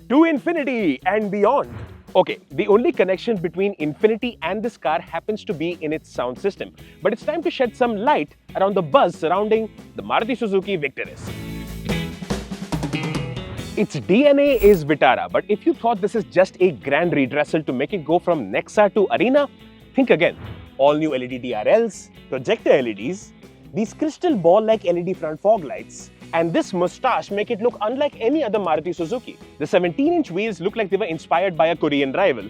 To infinity and beyond. Okay, the only connection between infinity and this car happens to be in its sound system. But it's time to shed some light around the buzz surrounding the Maruti Suzuki Victoris. Its DNA is Vitara, but if you thought this is just a grand redressal to make it go from Nexa to Arena, think again. All new LED DRLs, projector LEDs, these crystal ball-like LED front fog lights, and this moustache make it look unlike any other Maruti Suzuki. The 17-inch wheels look like they were inspired by a Korean rival.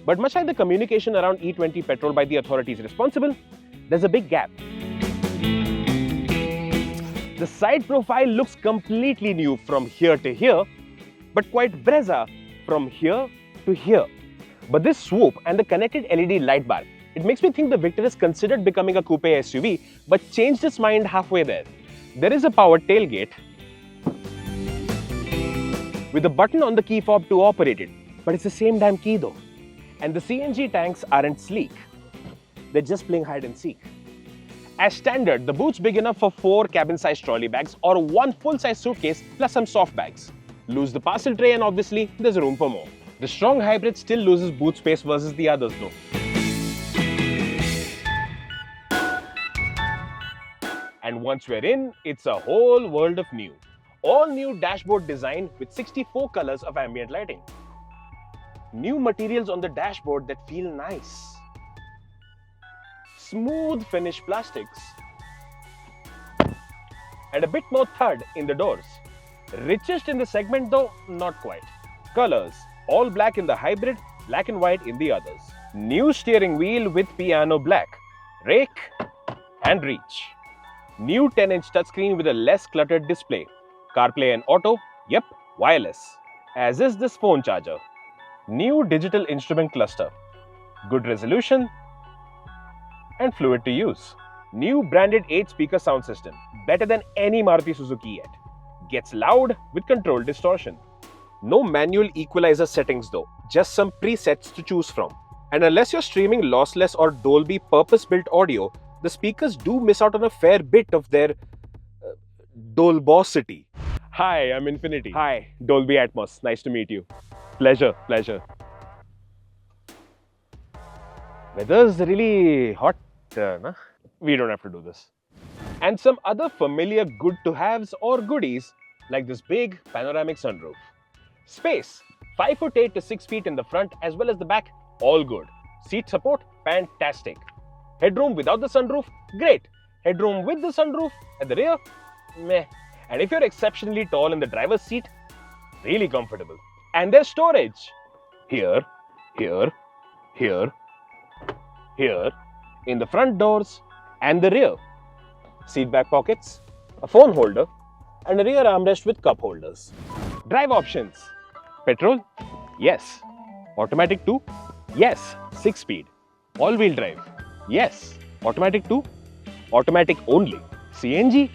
But much like the communication around E20 Petrol by the authorities responsible, there's a big gap. The side profile looks completely new from here to here, but quite Brezza from here to here. But this swoop and the connected LED light bar, it makes me think the Victoris considered becoming a coupe SUV, but changed its mind halfway there. There is a power tailgate with a button on the key fob to operate it, but it's the same damn key though. And the CNG tanks aren't sleek. They're just playing hide and seek. As standard, the boot's big enough for 4 cabin-sized trolley bags or 1 full-size suitcase plus some soft bags. Lose the parcel tray and obviously there's room for more. The strong hybrid still loses boot space versus the others though. And once we're in, it's a whole world of new. All new dashboard design with 64 colors of ambient lighting. New materials on the dashboard that feel nice. Smooth finish plastics. And a bit more thud in the doors. Richest in the segment though, not quite. Colors, all black in the hybrid, black and white in the others. New steering wheel with piano black. Rake and reach. New 10-inch touchscreen with a less cluttered display. CarPlay and Auto, yep, wireless. As is this phone charger. New digital instrument cluster. Good resolution and fluid to use. New branded 8-speaker sound system. Better than any Maruti Suzuki yet. Gets loud with controlled distortion. No manual equalizer settings though, just some presets to choose from. And unless you're streaming lossless or Dolby purpose-built audio, the speakers do miss out on a fair bit of their Dolbosity. Hi, I'm Infinity. Hi, Dolby Atmos. Nice to meet you. Pleasure, pleasure. Weather's really hot, nah? We don't have to do this. And some other familiar good-to-haves or goodies like this big panoramic sunroof. Space, 5'8" to 6 feet in the front as well as the back, all good. Seat support, fantastic. Headroom without the sunroof, great. Headroom with the sunroof at the rear, meh. And if you're exceptionally tall in the driver's seat, really comfortable. And there's storage. Here, here, here, here, in the front doors and the rear. Seat back pockets, a phone holder, and a rear armrest with cup holders. Drive options. Petrol? Yes. Automatic 2? Yes. 6-speed. All-wheel drive? Yes. Automatic 2? Automatic only. CNG?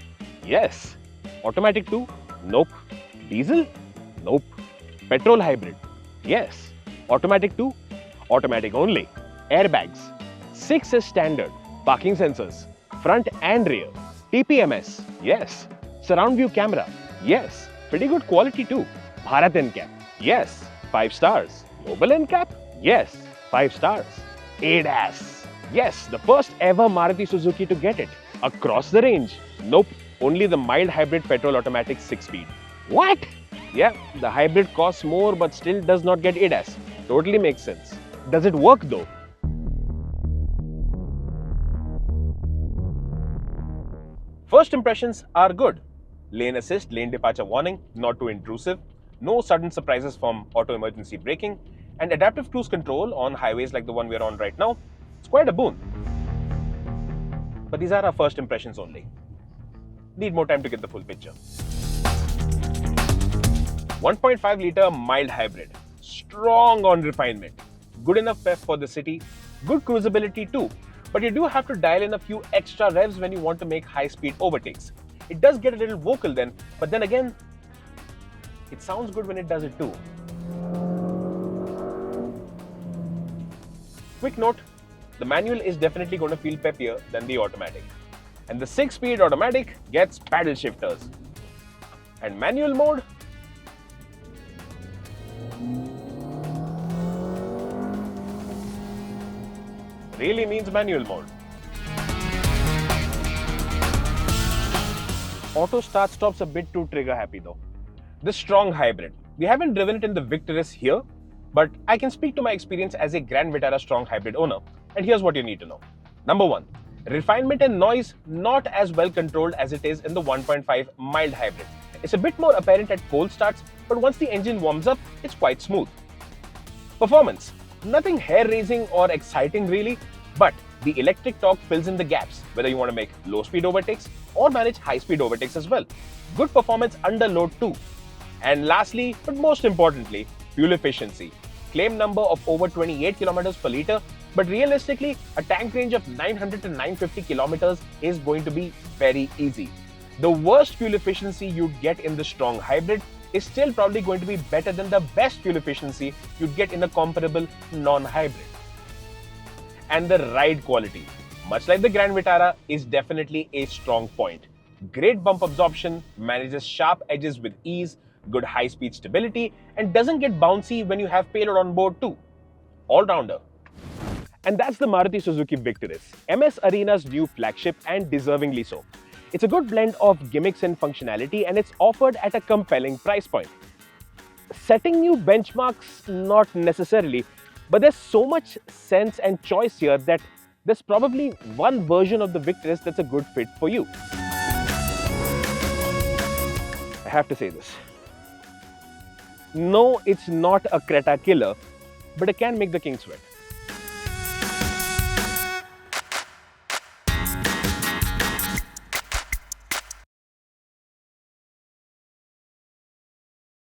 Yes. Automatic 2? Nope. Diesel? Nope. Petrol hybrid? Yes. Automatic 2? Automatic only. Airbags? 6 is standard. Parking sensors? Front and rear. TPMS? Yes. Surround view camera? Yes. Pretty good quality too. Bharat NCAP? Yes. 5 stars. Global NCAP? Yes. 5 stars. ADAS? Yes, the first ever Maruti Suzuki to get it. Across the range? Nope, only the mild hybrid petrol automatic 6-speed. What? Yeah, the hybrid costs more but still does not get ADAS. Totally makes sense. Does it work though? First impressions are good. Lane assist, lane departure warning, not too intrusive. No sudden surprises from auto emergency braking. And adaptive cruise control on highways like the one we're on right now. It's quite a boon. But these are our first impressions only. Need more time to get the full picture. 1.5 litre mild hybrid. Strong on refinement. Good enough pep for the city. Good cruisability too. But you do have to dial in a few extra revs when you want to make high-speed overtakes. It does get a little vocal then, but then again, it sounds good when it does it too. Quick note, the manual is definitely going to feel peppier than the automatic. And the 6-speed automatic gets paddle shifters. And manual mode? really means manual mode. Auto start stops a bit too trigger happy though. The strong hybrid. We haven't driven it in the Victoris here, but I can speak to my experience as a Grand Vitara strong hybrid owner, and here's what you need to know. Number 1. Refinement and noise not as well controlled as it is in the 1.5 mild hybrid. It's a bit more apparent at cold starts, but once the engine warms up, it's quite smooth. Performance. Nothing hair-raising or exciting really, but the electric torque fills in the gaps, whether you want to make low-speed overtakes or manage high-speed overtakes as well. Good performance under load too. And lastly, but most importantly, fuel efficiency. Claim number of over 28 kilometers per liter, but realistically, a tank range of 900 to 950 kilometers is going to be very easy. The worst fuel efficiency you'd get in the strong hybrid is still probably going to be better than the best fuel efficiency you'd get in a comparable non-hybrid. And the ride quality, much like the Grand Vitara, is definitely a strong point. Great bump absorption, manages sharp edges with ease, good high-speed stability, and doesn't get bouncy when you have payload on board too. All-rounder. And that's the Maruti Suzuki Victoris, MS Arena's new flagship, and deservingly so. It's a good blend of gimmicks and functionality, and it's offered at a compelling price point. Setting new benchmarks, not necessarily, but there's so much sense and choice here that there's probably one version of the Victoris that's a good fit for you. I have to say this. No, it's not a Creta killer, but it can make the king sweat.